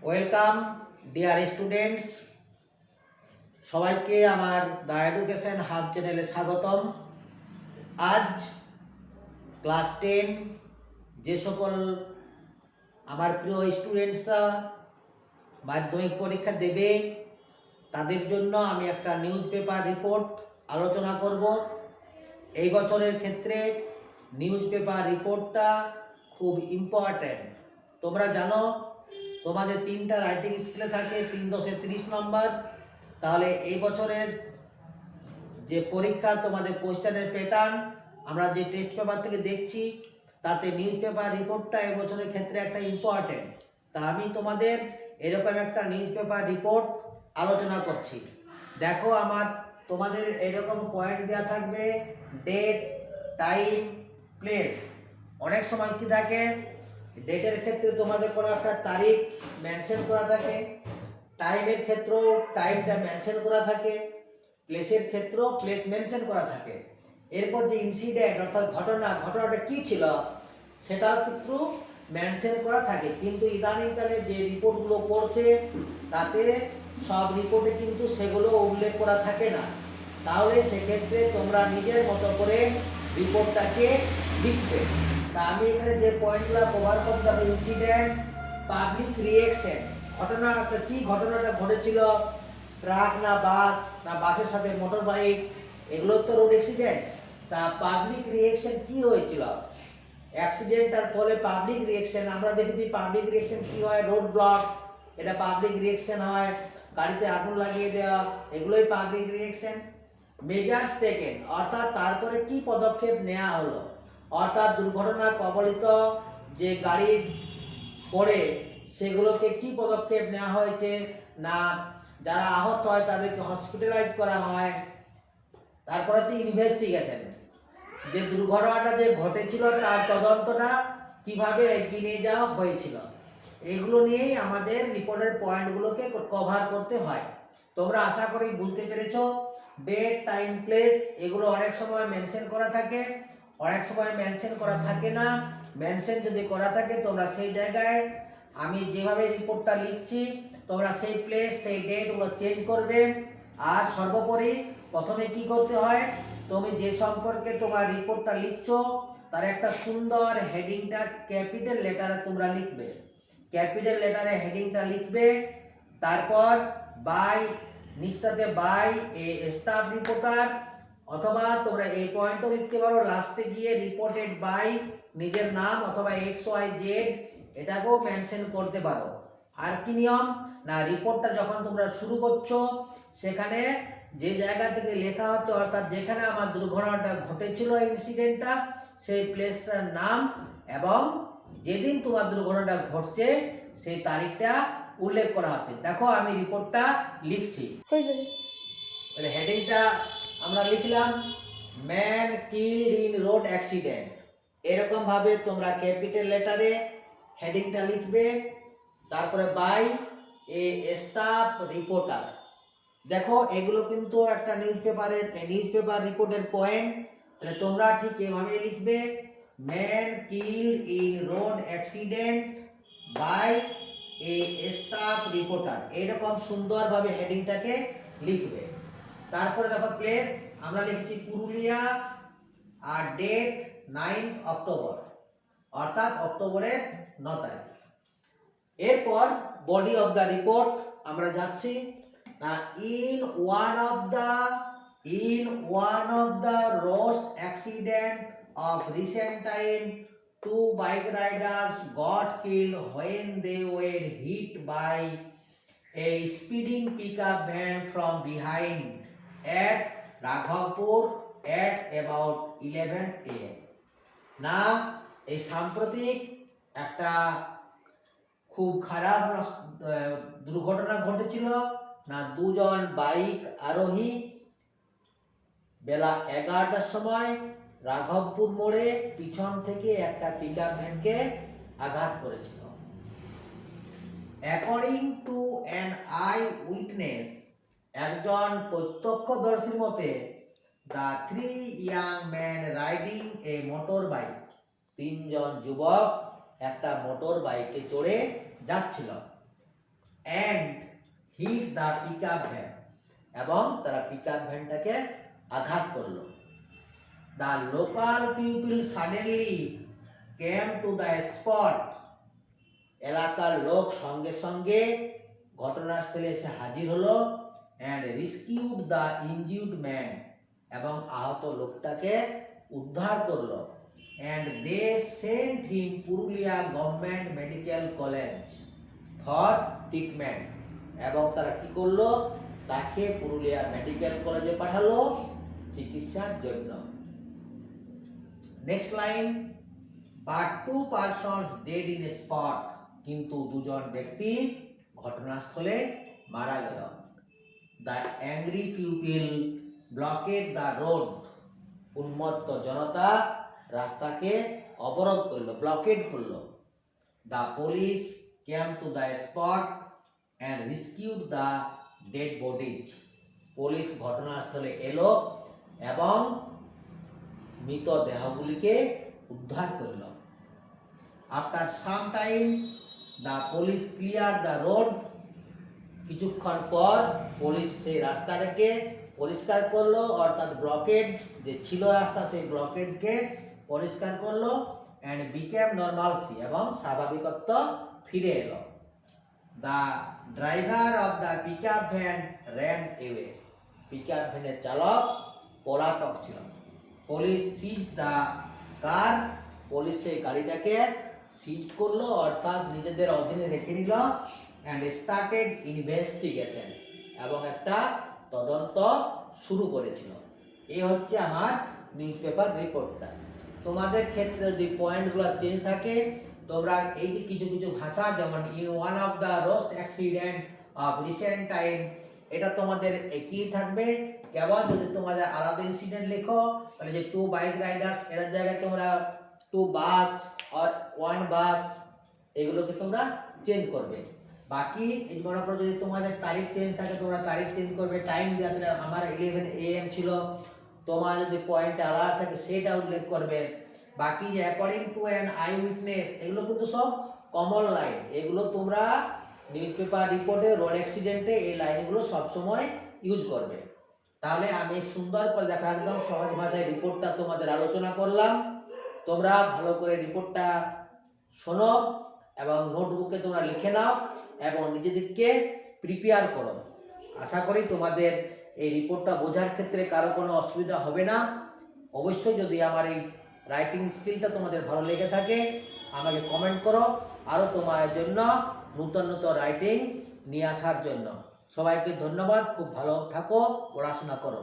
Welcome dear students, সবাইকে আমার the education hub চ্যানেলে স্বাগতম। আজ ক্লাস 10 যে সকল আমার প্রিয় স্টুডেন্টসরা মাধ্যমিক পরীক্ষা দেবে তাদের জন্য আমি একটা নিউজ পেপার রিপোর্ট আলোচনা করব। এই বছরের ক্ষেত্রে নিউজ পেপার রিপোর্টটা খুব ইম্পর্ট্যান্ট। তোমরা জানো তোমাদের 3টা রাইটিং স্কিলে থাকে, 3×10 30 নম্বর। তাহলে এই বছরের যে পরীক্ষা তোমাদের কোশ্চেনের প্যাটার্ন আমরা যে টেস্ট পেপার থেকে দেখছি তাতে নিউজ পেপার রিপোর্টটা এই বছরের ক্ষেত্রে একটা ইম্পর্ট্যান্ট। তা আমি তোমাদের এরকম একটা নিউজ পেপার রিপোর্ট আলোচনা করছি। দেখো আমার তোমাদের এরকম পয়েন্ট দেওয়া থাকবে, ডেট, টাইম, প্লেস। অনেক সময় কি থাকে, ডেটের ক্ষেত্রে তোমাদের কোনো একটা তারিখ মেনশন করা থাকে, টাইমের ক্ষেত্রেও টাইমটা মেনশন করা থাকে, প্লেসের ক্ষেত্রেও প্লেস মেনশন করা থাকে। এরপর যে ইনসিডেন্ট অর্থাৎ ঘটনাটা কি ছিল সেটাও কিন্তু মেনশন করা থাকে। কিন্তু ইদানিংকালে যে রিপোর্টগুলো পড়ছে তাতে সব রিপোর্টে কিন্তু সেগুলো উল্লেখ করা থাকে না। তাহলে সেক্ষেত্রে তোমরা নিজের মতো করে রিপোর্টটাকে লিখবে। তা আমি এখানে যে পয়েন্টগুলো কভার করতে হবে, ইনসিডেন্ট, পাবলিক রিঅ্যাকশন, ঘটনাটা কি, ঘটনাটা ঘটেছিল, ট্রাক না বাস, না বাসের সাথে মোটর বাইক, এগুলো তো রোড অ্যাক্সিডেন্ট। তা পাবলিক রিঅ্যাকশন কি হয়েছিল, অ্যাক্সিডেন্টটার ফলে পাবলিক রিঅ্যাকশন আমরা দেখেছি। পাবলিক রিঅ্যাকশন কি হয়, রোড ব্লক, এটা পাবলিক রিঅ্যাকশন হয়। গাড়িতে আগুন লাগিয়ে দেওয়া, এগুলোই পাবলিক রিঅ্যাকশন। মেজার্স টেকেন অর্থাৎ তারপরে কি পদক্ষেপ নেওয়া হলো, অর্থাৎ দুর্ঘটনা কবলিত যে গাড়ি পড়ে সেগুলোকে কি পদক্ষেপ নেওয়া হয়েছে, না যারা আহত হয় তাদেরকে হসপিটালাইজ করা হয়। তারপর হচ্ছে ইনভেস্টিগেশন, যে দুর্ঘটনাটা যে ঘটেছিল তার তদন্তটা কিভাবে এগিয়ে নিয়ে যাওয়া হয়েছিল। এগুলো নিয়েই আমাদের রিপোর্টের পয়েন্টগুলোকে কভার করতে হয়। তোমরা আশা করি বুঝতে পেরেছো। ডেট, টাইম, প্লেস এগুলো অনেক সময় মেনশন করা থাকে, অনেক সময় মেনশন করা থাকে না। মেনশন যদি করা থাকে তোমরা সেই জায়গায় আমি যেভাবে রিপোর্টটা লিখছি তোমরা সেই প্লেস, সেই ডেট ওগুলো চেঞ্জ করবে। আর সর্বোপরি প্রথমে কি করতে হয়, তুমি যে সম্পর্কে তোমার রিপোর্টটা লিখছো তার একটা সুন্দর হেডিংটা ক্যাপিটাল লেটারে তোমরা লিখবে। ক্যাপিটাল লেটারে হেডিংটা লিখবে। তারপর বাই, নিচটাতে বাই এ স্টাফ রিপোর্টার, অথবা তোমরা এই পয়েন্টও লিখতে পারো লাস্টে গিয়ে রিপোর্টেড বাই নিজের নাম অথবা XYZ, এটাকেও মেনশন করতে পারো। আর কি নিয়ম, না রিপোর্টটা যখন তোমরা শুরু করছো সেখানে যে জায়গা থেকে লেখা হচ্ছে অর্থাৎ যেখানে আমার দুর্ঘটনাটা ঘটেছিল ইনসিডেন্টটা সেই প্লেসটার নাম এবং যেদিন তোমার দুর্ঘটনাটা ঘটছে সেই তারিখটা উল্লেখ করা হচ্ছে। দেখো আমি রিপোর্টটা লিখছি। হেডিংটা আমরা লিখলাম man killed in road accident. এরকম ভাবে তোমরা ক্যাপিটাল লেটারে হেডিংটা লিখবে। তারপরে বাই এ স্টাফ রিপোর্টার। দেখো এগুলো কিন্তু একটা নিউজ পেপার রিপোর্টের পয়েন্ট। তাহলে তোমরা ঠিক এভাবে লিখবে, man killed in road accident by a staff reporter. এরকম সুন্দরভাবে হেডিংটাকে লিখবে। তারপরে দেখো প্লেস আমরা লিখছি পুরুলিয়া, আর ডেট 9 অক্টোবর, অর্থাৎ অক্টোবরের 9 তারিখ। এরপর বডি অফ দ্য রিপোর্ট আমরা যাচ্ছি। In one of the road accident of recent time, 2 bike riders got killed when they were hit by a speeding pickup van from behind at Raghavpur at about 11 AM. না এই সাম্প্রতিক একটা খুব খারাপ দুর্ঘটনা ঘটেছিল। না দুজন বাইক আরোহী বেলা 11টার সময় রাঘবপুর মোড়ে পিছন থেকে একটা পিকআপ ভ্যানকে আঘাত করেছিল। According to an eyewitness, একজন প্রত্যক্ষদর্শীর মতে, the 3 young man riding a motorbike, 3জন যুবক একটা মোটর বাইকে চড়ে যাচ্ছিল। And hit the pickup van, এবং তারা পিকআপ ভ্যানটাকে আঘাত করলো। The local people suddenly came to the spot, এলাকার লোক সঙ্গে সঙ্গে ঘটনাস্থলে এসে হাজির হলো। And rescued the injured man, এবং আহত লোকটাকে উদ্ধার করলো। And they sent him Purulia government medical college for treatment, এবং তারা কি করলো, তাকে পুরুলিয়া মেডিকেল কলেজে পাঠালো চিকিৎসার জন্য। Next line, but 2 persons dead in a spot, কিন্তু দুজন ব্যক্তি ঘটনাস্থলে মারা গেল। The angry people blocked the road, উন্মত্ত জনতা রাস্তাকে অবরোধ করলো, ব্লকেড করলো। The police came to the spot and rescued the dead bodies, police ঘটনাস্থলে এলো এবং মৃতদেহগুলিকে উদ্ধার করল। After some time the police clear the road, কিছুক্ষণ পর পুলিশ সেই রাস্তাটাকে পরিষ্কার করলো, অর্থাৎ ব্লকেড যে ছিল রাস্তা সেই ব্লকেডকে পরিষ্কার করলো। অ্যান্ড বিকেম নর্মালসি, এবং স্বাভাবিকত্ব ফিরে এলো। The driver of the pickup van ran away, pickup ভ্যানের চালক পলাতক ছিল। Police seize the car, police সেই গাড়িটাকে সিজ করলো, অর্থাৎ নিজেদের অধীনে রেখে নিল। অ্যান্ড স্টার্টেড ইনভেস্টিগেশন, এবং একটা তদন্ত শুরু করেছিল। এই হচ্ছে আমার নিউজ পেপার রিপোর্টটা। তোমাদের ক্ষেত্রে যদি পয়েন্টগুলো চেঞ্জ থাকে, তোমরা এই যে কিছু কিছু ভাষা, যেমন in one of the roast accident of recent time, এটা তোমাদের একই থাকবে। কেবল যদি তোমাদের আলাদা ইনসিডেন্ট লেখো, তাহলে যে 2 বাইক রাইডার্স, এটার জায়গায় তোমরা 2 বাস আর 1 বাস, এগুলোকে তোমরা চেঞ্জ করবে। বাকি এই মনে করো যদি তোমাদের তারিখ চেঞ্জ থাকে, তোমরা তারিখ চেঞ্জ করবে। টাইম দেওয়া থাকে, আমার 11 AM ছিল, তোমার যদি পয়েন্ট আলাদা থাকে সেটা উল্লেখ করবে। বাকি যে according to an I witness, এগুলো কিন্তু সব কমন লাইন, এগুলো তোমরা নিউজ পেপার রিপোর্টে, রোড অ্যাক্সিডেন্টে এই লাইনগুলো সবসময় ইউজ করবে। তাহলে আমি সুন্দর করে দেখা, একদম সহজ ভাষায় রিপোর্টটা তোমাদের আলোচনা করলাম। তোমরা ভালো করে রিপোর্টটা শোনো এবং নোটবুকে তোমরা লিখে নাও এবং নিজেদেরকে প্রিপেয়ার করো। আশা করি তোমাদের এই রিপোর্টটা বোঝার ক্ষেত্রে কারো কোনো অসুবিধা হবে না। অবশ্যই যদি আমার এই রাইটিং স্কিলটা তোমাদের ভালো লেগে থাকে, আমাকে কমেন্ট করো, আরও তোমার জন্য নতুন নতুন রাইটিং নিয়ে আসার জন্য। সবাইকে ধন্যবাদ, খুব ভালো থাকো, পড়াশোনা করো।